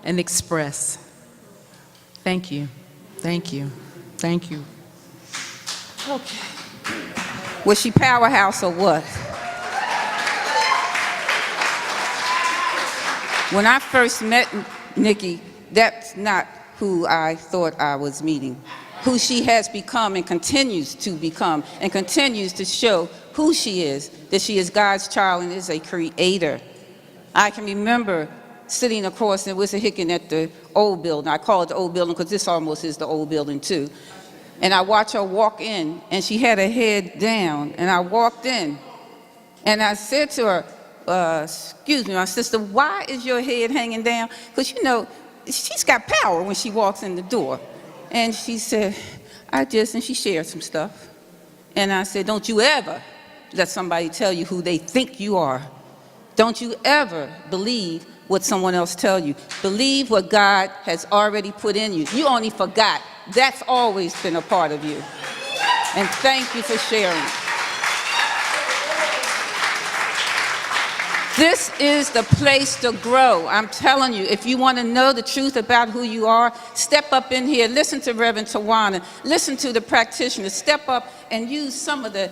and express. Thank you. Thank you. Thank you. Okay. Was she powerhouse or what? When I first met Nikki, that's not who I thought I was meeting. Who she has become and continues to become and continues to show who she is, that she is God's child and is a creator. I can remember sitting across and Wissa Hicken at the old building. I call it the old building because this almost is the old building too. And I watched her walk in and she had her head down and I walked in and I said to her, excuse me, my sister, why is your head hanging down? Because you know, she's got power when she walks in the door. And she said, and she shared some stuff. And I said, don't you ever let somebody tell you who they think you are. Don't you ever believe what someone else tells you. Believe what God has already put in you. You only forgot. That's always been a part of you. And thank you for sharing. This is the place to grow. I'm telling you, if you want to know the truth about who you are, step up in here, listen to Reverend Tawana, listen to the practitioners, step up and use some of the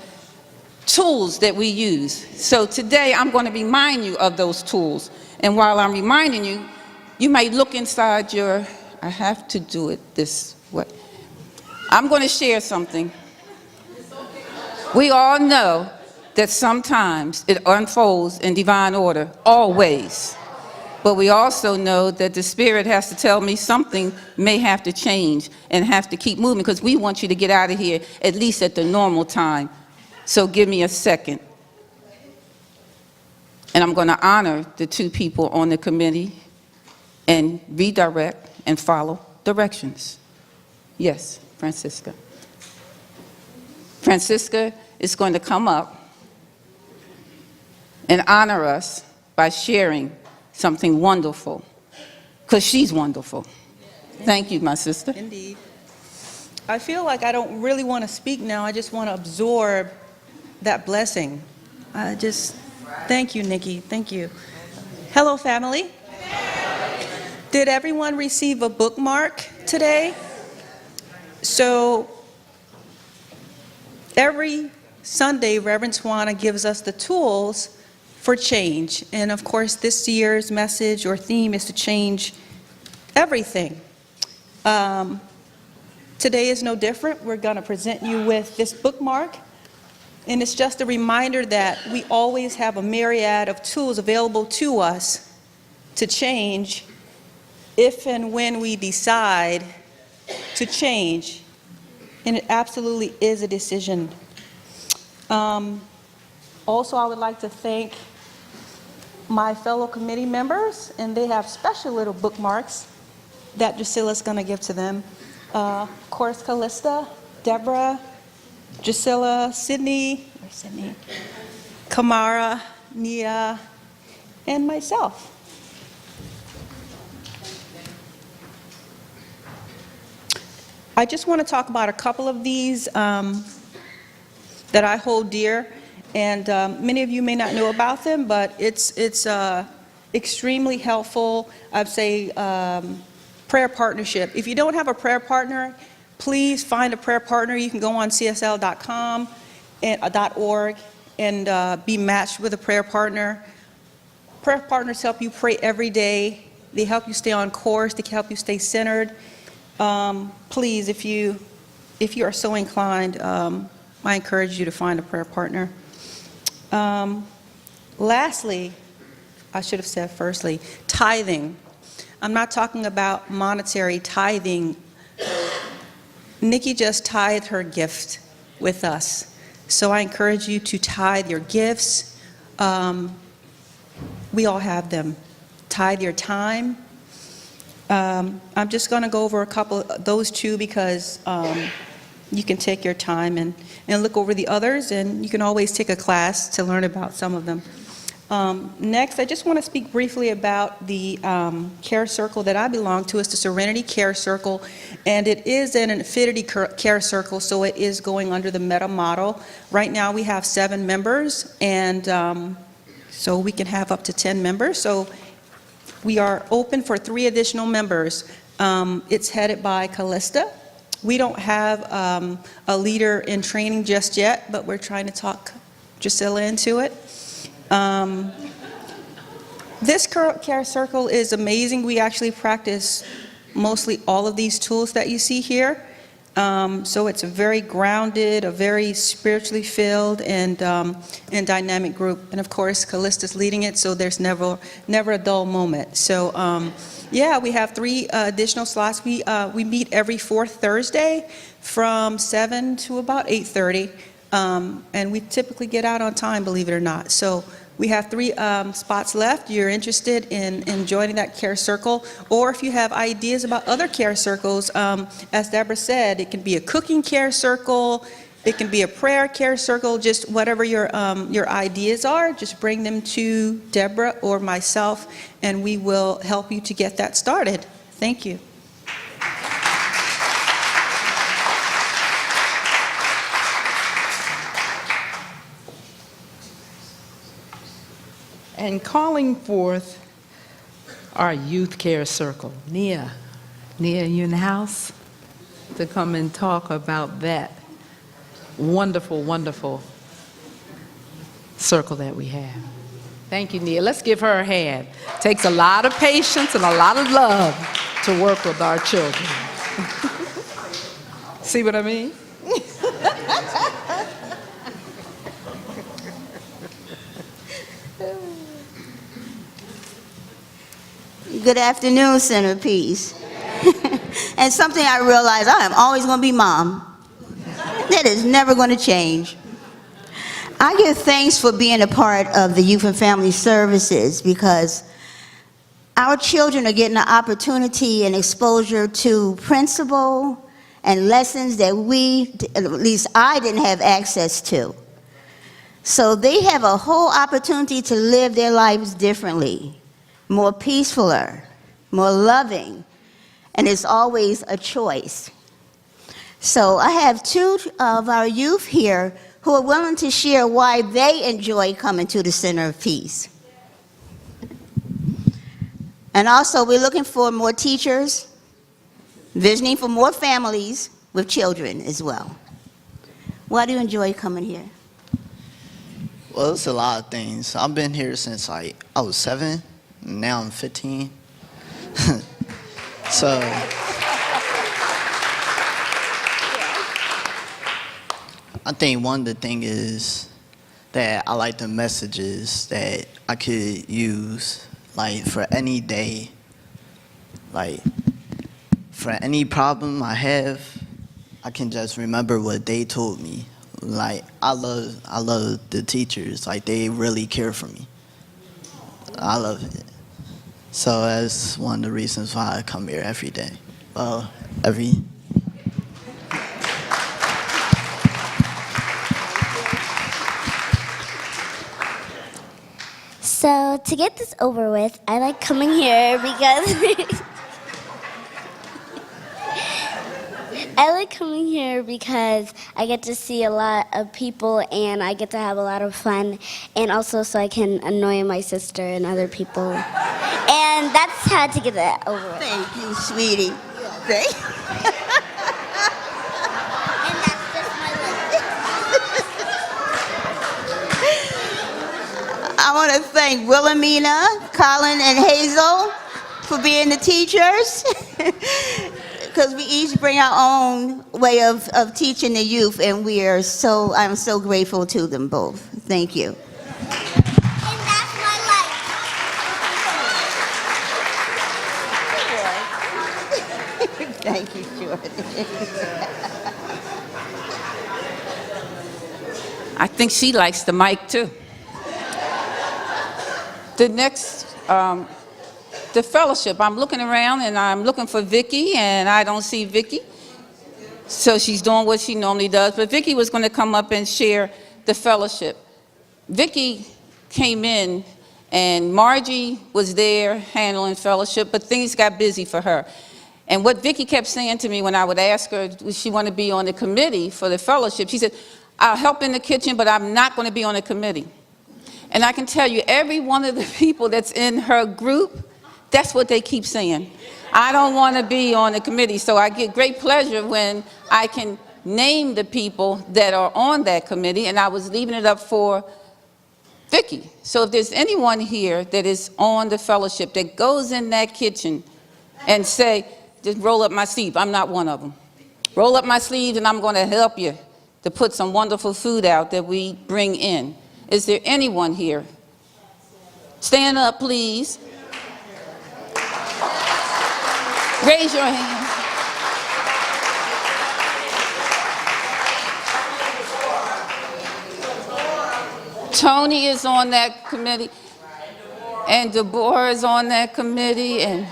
tools that we use. So today I'm going to remind you of those tools. And while I'm reminding you, you may look inside your, I have to do it this way. I'm going to share something. We all know that sometimes it unfolds in divine order, always. But we also know that the Spirit has to tell me something may have to change and have to keep moving because we want you to get out of here at least at the normal time. So give me a second. And I'm going to honor the two people on the committee and redirect and follow directions. Yes, Franciska. Franciska is going to come up and honor us by sharing something wonderful, because she's wonderful. Thank you, my sister. Indeed. I feel like I don't really want to speak now. I just want to absorb that blessing. Thank you, Nikki. Thank you. Hello, family. Did everyone receive a bookmark today? So every Sunday, Reverend Tawana gives us the tools for change. And of course, this year's message or theme is to change everything. Today is no different. We're going to present you with this bookmark. And it's just a reminder that we always have a myriad of tools available to us to change if and when we decide to change. And it absolutely is a decision. Also, I would like to thank my fellow committee members, and they have special little bookmarks that Drusilla's going to give to them. Of course, Callista, Deborah, Drusilla, Sydney, Kamara, Nia, and myself. I just want to talk about a couple of these that I hold dear. And many of you may not know about them, but it's extremely helpful. I'd say prayer partnership. If you don't have a prayer partner, please find a prayer partner. You can go on csl.com and .org and be matched with a prayer partner. Prayer partners help you pray every day. They help you stay on course. They can help you stay centered. Please, if you are so inclined, I encourage you to find a prayer partner. Lastly, I should have said firstly, tithing. I'm not talking about monetary tithing. Nikki just tithed her gift with us. So I encourage you to tithe your gifts. We all have them. Tithe your time. I'm just going to go over a couple of those two because you can take your time and look over the others, and you can always take a class to learn about some of them. Next, I just want to speak briefly about the care circle that I belong to. It's the Serenity Care Circle, and it is an affinity care circle, so it is going under the Meta model. Right now we have 7 members, and so we can have up to 10 members. So We are open for 3 additional members. It's headed by Callista. We don't have a leader in training just yet, but we're trying to talk Drusilla into it. This care circle is amazing. We actually practice mostly all of these tools that you see here. So it's a very grounded, a very spiritually filled, and dynamic group. And of course, Callista's leading it, so there's never a dull moment. So yeah, we have 3 additional slots. We meet every 4th Thursday from 7 to about 8:30, and we typically get out on time, believe it or not. So we have 3 spots left. You're interested in joining that care circle, or if you have ideas about other care circles, as Deborah said, it can be a cooking care circle, it can be a prayer care circle, just whatever your ideas are, just bring them to Deborah or myself, and we will help you to get that started. Thank you. And calling forth our youth care circle. Nia, you in the house? To come and talk about that wonderful, wonderful circle that we have. Thank you, Nia. Let's give her a hand. Takes a lot of patience and a lot of love to work with our children. See what I mean? Good afternoon, Centerpiece. And something I realized, I am always going to be mom. That is never going to change. I give thanks for being a part of the Youth and Family Services because our children are getting an opportunity and exposure to principle and lessons that we, at least I, didn't have access to. So they have a whole opportunity to live their lives differently, more peacefuler, more loving, and it's always a choice. So I have 2 of our youth here who are willing to share why they enjoy coming to the Center of Peace. And also, we're looking for more teachers, visioning for more families with children as well. Why do you enjoy coming here? Well, it's a lot of things. I've been here since I was 7. Now I'm 15. So I think one of the things is that I like the messages that I could use, like for any day, like for any problem I have, I can just remember what they told me. Like I love the teachers. Like they really care for me. I love it. So that's one of the reasons why I come here every day. Well, So to get this over with, I like coming here because I get to see a lot of people and I get to have a lot of fun, and also so I can annoy my sister and other people. And that's how to get that over with. Thank you, sweetie. Thank And that's just my list. I want to thank Wilhelmina, Colin, and Hazel for being the teachers. Because we each bring our own way of teaching the youth, and I'm so grateful to them both. Thank you. And that's my life. Thank you, Jordan. I think she likes the mic too. The next, the fellowship. I'm looking around and I'm looking for Vicky, and I don't see Vicky. So she's doing what she normally does. But Vicky was going to come up and share the fellowship. Vicky came in, and Margie was there handling fellowship, but things got busy for her. And what Vicky kept saying to me when I would ask her, would she want to be on the committee for the fellowship? She said, I'll help in the kitchen, but I'm not going to be on the committee. And I can tell you, every one of the people that's in her group That's what they keep saying. I don't want to be on the committee, so I get great pleasure when I can name the people that are on that committee, and I was leaving it up for Vicki. So if there's anyone here that is on the fellowship that goes in that kitchen and say, just roll up my sleeve, I'm not one of them. Roll up my sleeves and I'm going to help you to put some wonderful food out that we bring in. Is there anyone here? Stand up, please. Raise your hand. Tony is on that committee, and Deborah is on that committee, and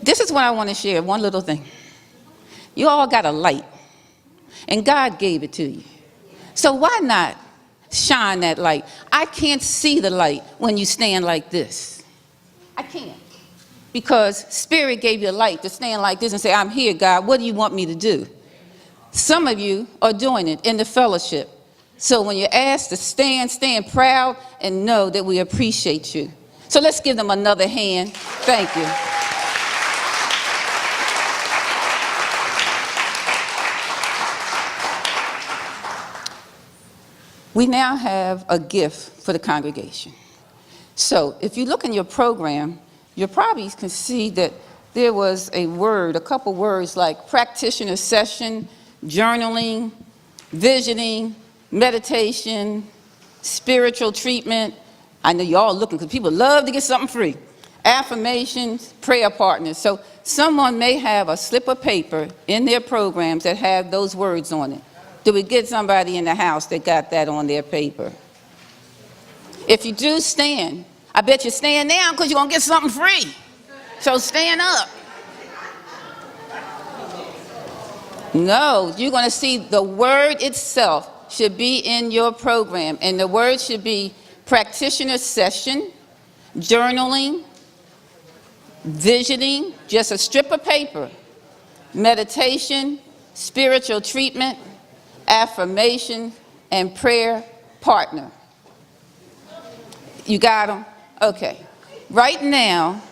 this is what I want to share, one little thing. You all got a light, and God gave it to you. So why not shine that light? I can't see the light when you stand like this. I can't. Because Spirit gave you a light to stand like this and say, I'm here, God, what do you want me to do? Some of you are doing it in the fellowship. So when you're asked to stand, stand proud and know that we appreciate you. So let's give them another hand. Thank you. We now have a gift for the congregation. So if you look in your program, you probably can see that there was a word, a couple words like practitioner session, journaling, visioning, meditation, spiritual treatment. I know y'all looking because people love to get something free. Affirmations, prayer partners. So someone may have a slip of paper in their programs that have those words on it. Did we get somebody in the house that got that on their paper? If you do, stand. I bet you stand down because you're going to get something free. So stand up. No, you're going to see the word itself should be in your program. And the word should be practitioner session, journaling, visioning, just a strip of paper, meditation, spiritual treatment, affirmation, and prayer partner. You got them? Okay. Right now,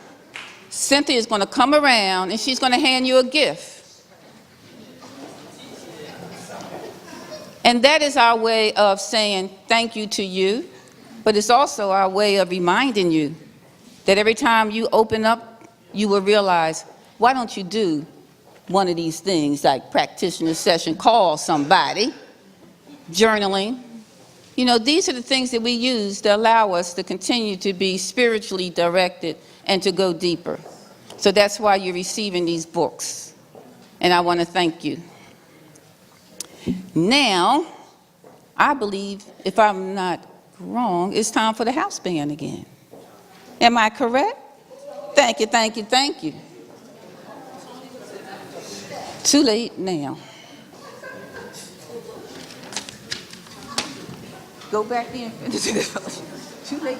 Cynthia is going to come around and she's going to hand you a gift. And that is our way of saying thank you to you, but it's also our way of reminding you that every time you open up, you will realize, why don't you do one of these things like practitioner session, call somebody, journaling. You know, these are the things that we use to allow us to continue to be spiritually directed and to go deeper. So that's why you're receiving these books. And I want to thank you. Now, I believe, if I'm not wrong, it's time for the house band again. Am I correct? Thank you, thank you, thank you. Too late now. Go back in. Too late.